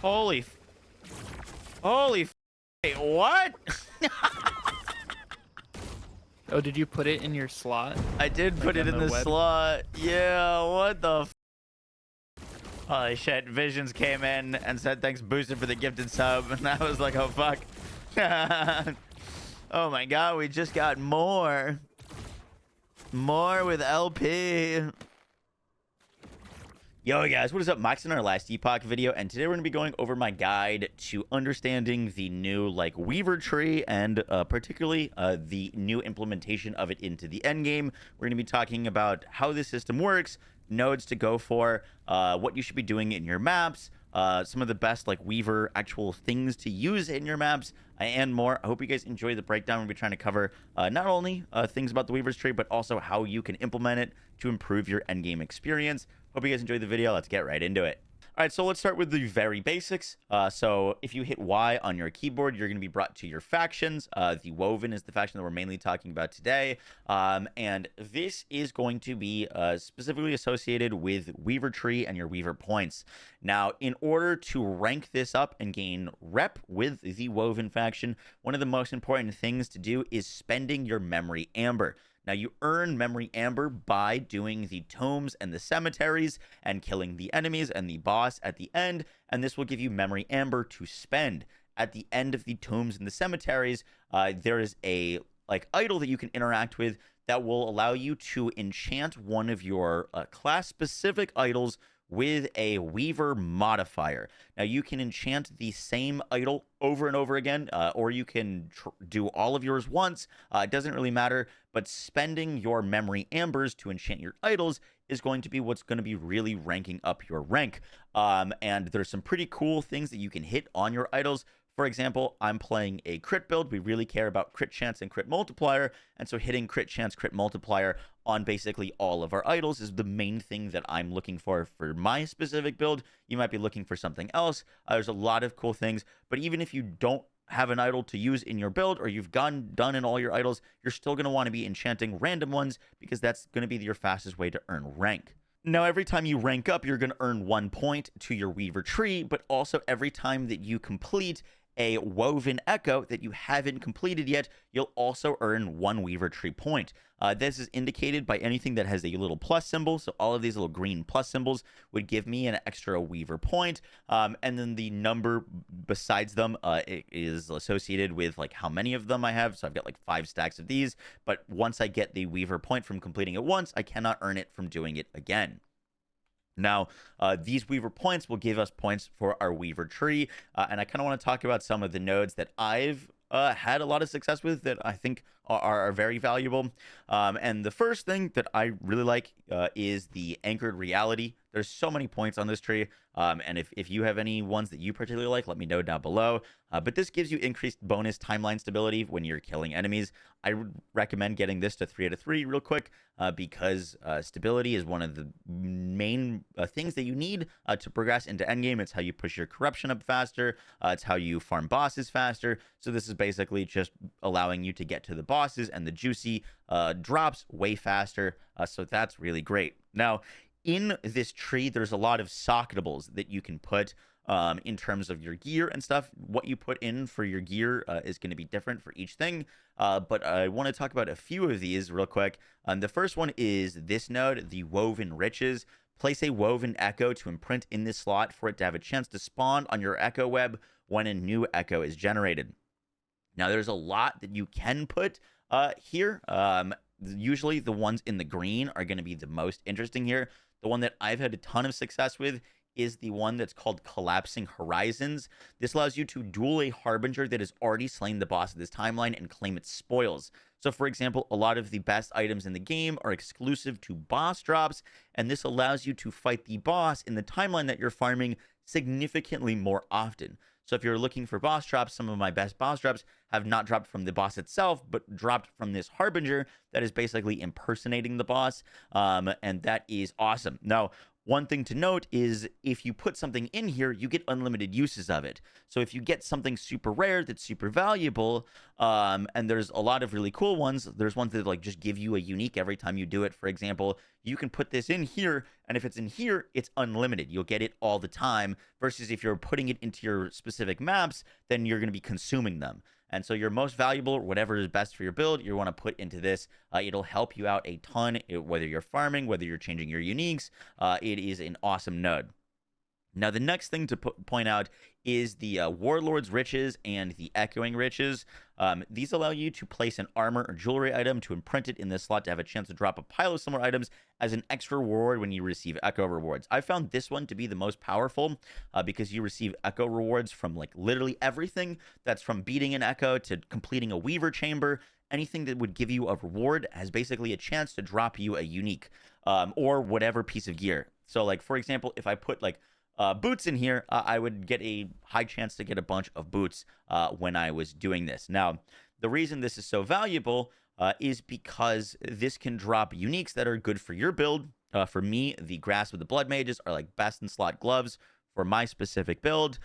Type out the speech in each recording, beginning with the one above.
Holy, holy, wait, what? Oh, did you put it in your slot? I did Like put it on in the the web? slot. Yeah, what the holy shit. Visions came in and said thanks Booster for the gifted sub. And I was like, oh fuck. Oh my god, we just got more. More with LP. Yo guys, what is up? Max in our last Epoch video, and today we're going to be going over my guide to understanding the new Weaver tree and particularly the new implementation of it into the endgame. We're going to be talking about how this system works, nodes to go for, what you should be doing in your maps, some of the best Weaver actual things to use in your maps, and more. I hope you guys enjoy the breakdown. We'll be trying to cover not only things about the Weaver's tree, but also how you can implement it to improve your endgame experience. Hope you guys enjoyed the video. Let's get right into it. All right, so let's start with the very basics. So if you hit Y on your keyboard, you're going to be brought to your factions. The Woven is the faction that we're mainly talking about today. And this is going to be specifically associated with Weaver Tree and your Weaver points. Now, in order to rank this up and gain rep with the Woven faction, one of the most important things to do is spending your memory amber. Now, you earn Memory Amber by doing the tomes and the cemeteries and killing the enemies and the boss at the end, and this will give you Memory Amber to spend. At the end of the tomes and the cemeteries, there is a idol that you can interact with that will allow you to enchant one of your class-specific idols with a Weaver modifier. Now, you can enchant the same idol over and over again, or you can do all of yours once. It doesn't really matter, but spending your memory ambers to enchant your idols is going to be what's going to be really ranking up your rank. And there's some pretty cool things that you can hit on your idols. For example, I'm playing a crit build. We really care about crit chance and crit multiplier. And so hitting crit chance, crit multiplier on basically all of our idols is the main thing that I'm looking for my specific build. You might be looking for something else. There's a lot of cool things. But even if you don't have an idol to use in your build, or you've done in all your idols, you're still going to want to be enchanting random ones because that's going to be your fastest way to earn rank. Now, every time you rank up, you're going to earn 1 point to your Weaver tree, but also every time that you complete a Woven Echo that you haven't completed yet, you'll also earn 1 Weaver tree point. This is indicated by anything that has a little plus symbol. So all of these little green plus symbols would give me an extra Weaver point. And then the number besides them is associated with how many of them I have. So I've got 5 stacks of these. But once I get the Weaver point from completing it once, I cannot earn it from doing it again. Now, these Weaver points will give us points for our Weaver tree, and I kind of want to talk about some of the nodes that I've had a lot of success with that I think are very valuable. And the first thing that I really like is the Anchored Reality. There's so many points on this tree, and if you have any ones that you particularly like, let me know down below. But this gives you increased bonus timeline stability when you're killing enemies. I would recommend getting this to 3 out of 3 real quick because stability is one of the main things that you need to progress into endgame. It's how you push your corruption up faster. It's how you farm bosses faster. So this is basically just allowing you to get to the bosses and the juicy drops way faster. So that's really great. Now, in this tree, there's a lot of socketables that you can put in terms of your gear and stuff. What you put in for your gear is going to be different for each thing. But I want to talk about a few of these real quick. The first one is this node, the Woven Riches. Place a Woven Echo to imprint in this slot for it to have a chance to spawn on your Echo web when a new Echo is generated. Now, there's a lot that you can put here. Usually the ones in the green are going to be the most interesting here. The one that I've had a ton of success with is the one that's called Collapsing Horizons. This allows you to duel a Harbinger that has already slain the boss of this timeline and claim its spoils. So, for example, a lot of the best items in the game are exclusive to boss drops, and this allows you to fight the boss in the timeline that you're farming significantly more often. So if you're looking for boss drops, some of my best boss drops have not dropped from the boss itself, but dropped from this Harbinger that is basically impersonating the boss, and that is awesome. Now, One thing to note is if you put something in here, you get unlimited uses of it. So if you get something super rare that's super valuable, and there's a lot of really cool ones, there's ones that like just give you a unique every time you do it. For example, you can put this in here, and if it's in here, it's unlimited. You'll get it all the time, versus if you're putting it into your specific maps, then you're going to be consuming them. And so your most valuable, whatever is best for your build, you want to put into this. It'll help you out a ton, whether you're farming, whether you're changing your uniques. It is an awesome node. Now, the next thing to point out is the Warlord's Riches and the Echoing Riches. These allow you to place an armor or jewelry item to imprint it in this slot to have a chance to drop a pile of similar items as an extra reward when you receive Echo rewards. I found this one to be the most powerful because you receive Echo rewards from like literally everything. That's from beating an Echo to completing a Weaver Chamber. Anything that would give you a reward has basically a chance to drop you a unique or whatever piece of gear. So like, for example, if I put like boots in here, I would get a high chance to get a bunch of boots when I was doing this. Now, the reason this is so valuable is because this can drop uniques that are good for your build. For me, the Grasp of the Blood Mages are like best in slot gloves for my specific build.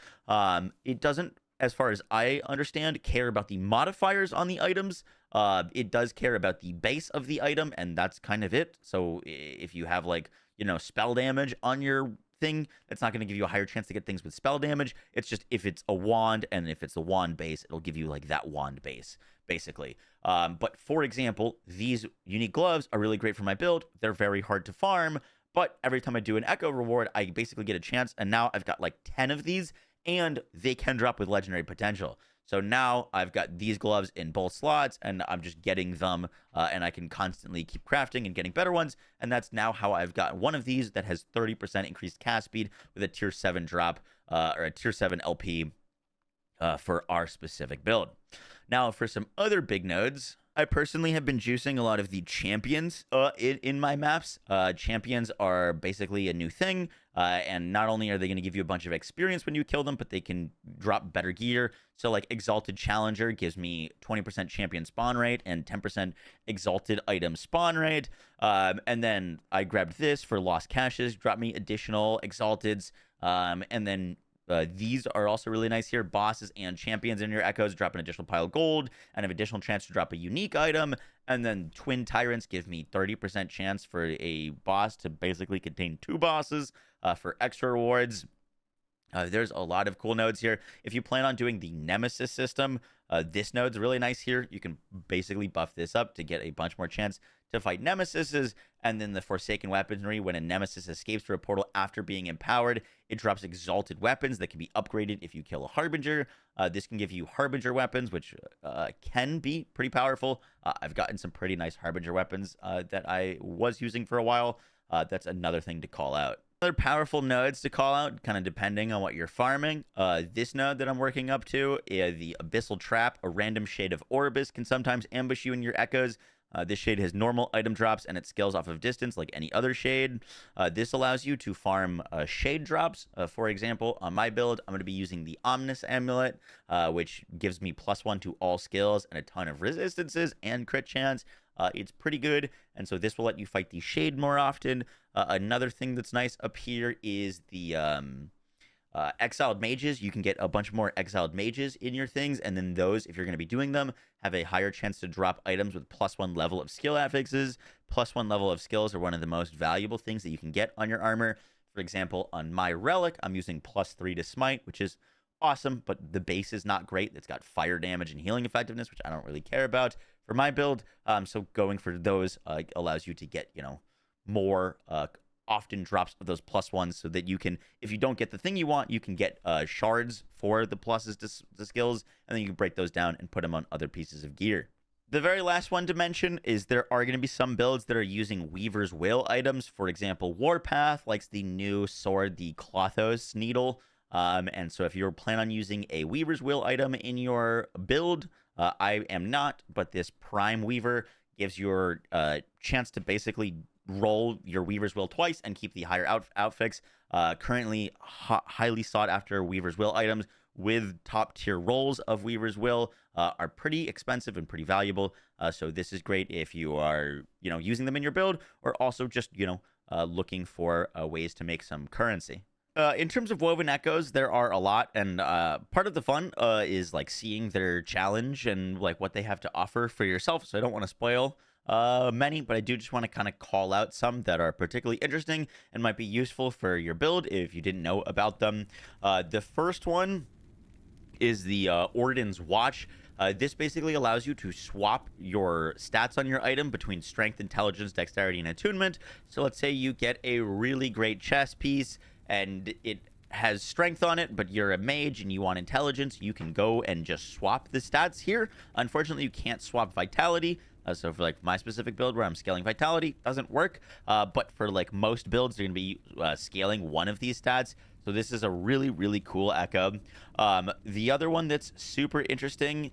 It doesn't, as far as I understand, care about the modifiers on the items. It does care about the base of the item, and that's kind of it. So if you have like, spell damage on your thing, that's not going to give you a higher chance to get things with spell damage. It's just if it's a wand, and if it's a wand base, it'll give you like that wand base, basically. But for example, these unique gloves are really great for my build. They're very hard to farm, but every time I do an Echo reward, I basically get a chance, and now I've got like 10 of these, and they can drop with legendary potential. So now I've got these gloves in both slots, and I'm just getting them, and I can constantly keep crafting and getting better ones. And that's now how I've got one of these that has 30% increased cast speed with a tier 7 drop, or a tier 7 LP for our specific build. Now, for some other big nodes, I personally have been juicing a lot of the champions in my maps. Champions are basically a new thing, and not only are they going to give you a bunch of experience when you kill them, but they can drop better gear. So like Exalted Challenger gives me 20% champion spawn rate and 10% Exalted item spawn rate. And then I grabbed this for Lost Caches, dropped me additional Exalteds, and then these are also really nice here. Bosses and champions in your echoes drop an additional pile of gold and have additional chance to drop a unique item. And then Twin Tyrants give me 30% chance for a boss to basically contain 2 bosses for extra rewards. There's a lot of cool nodes here. If you plan on doing the Nemesis system, this node's really nice here. You can basically buff this up to get a bunch more chance to fight Nemesises. And then the Forsaken Weaponry, when a Nemesis escapes through a portal after being empowered, it drops exalted weapons that can be upgraded if you kill a Harbinger. This can give you Harbinger weapons, which can be pretty powerful. I've gotten some pretty nice Harbinger weapons that I was using for a while. That's another thing to call out. Other powerful nodes to call out, kind of depending on what you're farming. This node that I'm working up to, the Abyssal Trap, a random shade of Orbis, can sometimes ambush you in your echoes. This shade has normal item drops, and it scales off of distance like any other shade. This allows you to farm shade drops. For example, on my build, I'm going to be using the Omnis Amulet, which gives me +1 to all skills and a ton of resistances and crit chance. It's pretty good, and so this will let you fight the shade more often. Another thing that's nice up here is the exiled mages. You can get a bunch more exiled mages in your things, and then those, if you're going to be doing them, have a higher chance to drop items with +1 level of skill affixes. +1 level of skills are one of the most valuable things that you can get on your armor. For example, on my relic, I'm using +3 to smite, which is awesome, but the base is not great. It's got fire damage and healing effectiveness, which I don't really care about for my build. So going for those allows you to get, more often drops of those +1s, so that you can, if you don't get the thing you want, you can get shards for the pluses to skills, and then you can break those down and put them on other pieces of gear. The very last one to mention is there are going to be some builds that are using Weaver's Will items. For example, Warpath likes the new sword, the Klothos Needle. And so if you're planning on using a Weaver's Will item in your build, I am not, but this Prime Weaver gives your chance to basically roll your Weaver's Will twice and keep the higher outfix. Currently, highly sought after Weaver's Will items with top tier rolls of Weaver's Will are pretty expensive and pretty valuable. So this is great if you are, using them in your build, or also just, looking for ways to make some currency. In terms of woven echoes, there are a lot, and part of the fun is like seeing their challenge and like what they have to offer for yourself. So I don't want to spoil many, but I do just want to kind of call out some that are particularly interesting and might be useful for your build if you didn't know about them. The first one is the Orden's Watch. This basically allows you to swap your stats on your item between strength, intelligence, dexterity, and attunement. So let's say you get a really great chess piece and it has strength on it, but you're a mage and you want intelligence, you can go and just swap the stats here. Unfortunately, you can't swap vitality. So for like my specific build where I'm scaling vitality, doesn't work. But for like most builds, they're going to be scaling one of these stats. So this is a really, really cool echo. The other one that's super interesting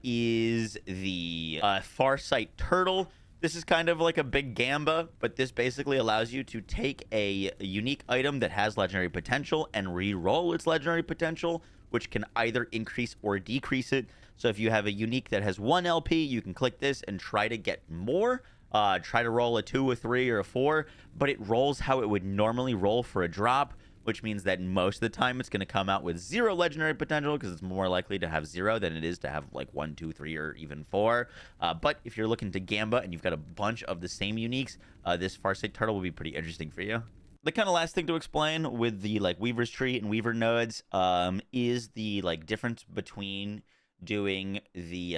is the Farsight Turtle. This is kind of like a big gamba, but this basically allows you to take a unique item that has legendary potential and re-roll its legendary potential, which can either increase or decrease it. So if you have a unique that has 1 LP, you can click this and try to get more. Try to roll a 2, a 3, or a 4, but it rolls how it would normally roll for a drop, which means that most of the time it's going to come out with 0 legendary potential because it's more likely to have 0 than it is to have like 1, 2, 3, or even 4. But if you're looking to gamba and you've got a bunch of the same uniques, this Farsight Turtle will be pretty interesting for you. The kind of last thing to explain with the like Weaver's Tree and Weaver nodes is the like difference between doing the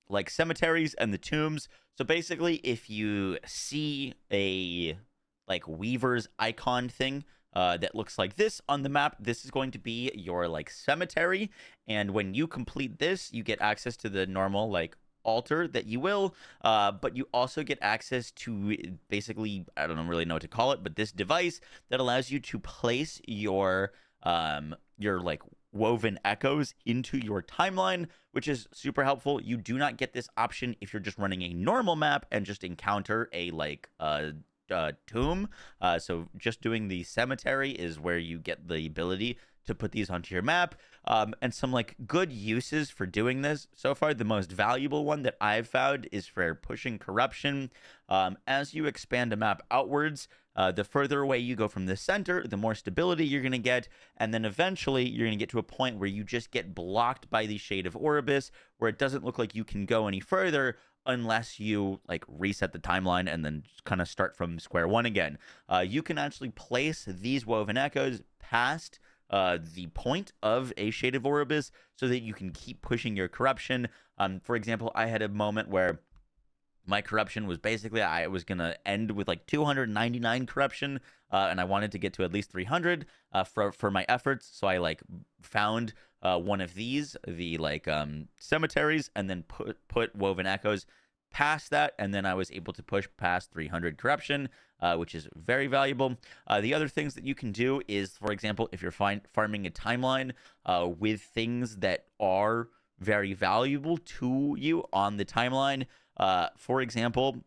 like cemeteries and the tombs. So basically, if you see a like Weaver's icon thing that looks like this on the map, this is going to be your like cemetery, and when you complete this, you get access to the normal like altar that you will, but you also get access to basically, I don't really know what to call it, but this device that allows you to place your like woven echoes into your timeline, which is super helpful. You do not get this option if you're just running a normal map and just encounter a like tomb. So just doing the cemetery is where you get the ability to put these onto your map. And some like good uses for doing this so far. The most valuable one that I've found is for pushing corruption. As you expand a map outwards, the further away you go from the center, the more stability you're going to get. And then eventually you're going to get to a point where you just get blocked by the Shade of Orbis, where it doesn't look like you can go any further unless you like reset the timeline and then kind of start from square one again. You can actually place these woven echoes past the point of a Shade of Orbis so that you can keep pushing your corruption. For example, I had a moment where my corruption was basically, I was going to end with like 299 corruption, and I wanted to get to at least 300 for my efforts. So I like found one of these, the like cemeteries, and then put woven echoes past that, and then I was able to push past 300 corruption, which is very valuable. The other things that you can do is, for example, if you're farming a timeline with things that are very valuable to you on the timeline, for example,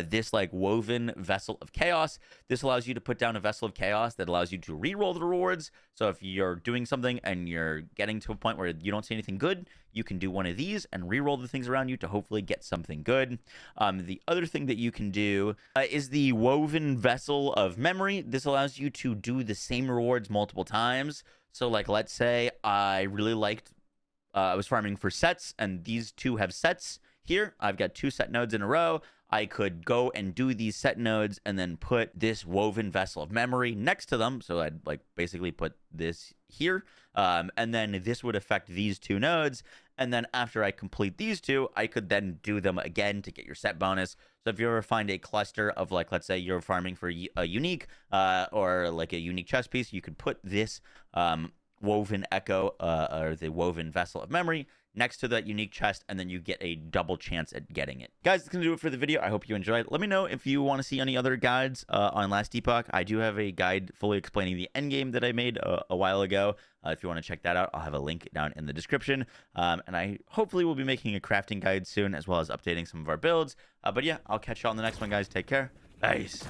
this like woven vessel of chaos, this allows you to put down a vessel of chaos that allows you to re-roll the rewards. So if you're doing something and you're getting to a point where you don't see anything good, you can do one of these and re-roll the things around you to hopefully get something good. The other thing that you can do is the woven vessel of memory. This allows you to do the same rewards multiple times. So like, let's say I really liked I was farming for sets, and these two have sets here. I've got 2 set nodes in a row. I could go and do these set nodes and then put this woven vessel of memory next to them. So I'd like basically put this here, and then this would affect these 2 nodes. And then after I complete these 2, I could then do them again to get your set bonus. So if you ever find a cluster of like, let's say you're farming for a unique or like a unique chess piece, you could put this woven echo or the woven vessel of memory next to that unique chest, and then you get a double chance at getting it. Guys, that's gonna do it for the video. I hope you enjoyed. Let me know if you want to see any other guides on Last Epoch. I do have a guide fully explaining the endgame that I made a while ago. If you want to check that out, I'll have a link down in the description. And I hopefully will be making a crafting guide soon, as well as updating some of our builds. But yeah, I'll catch you on the next one, guys. Take care. Peace.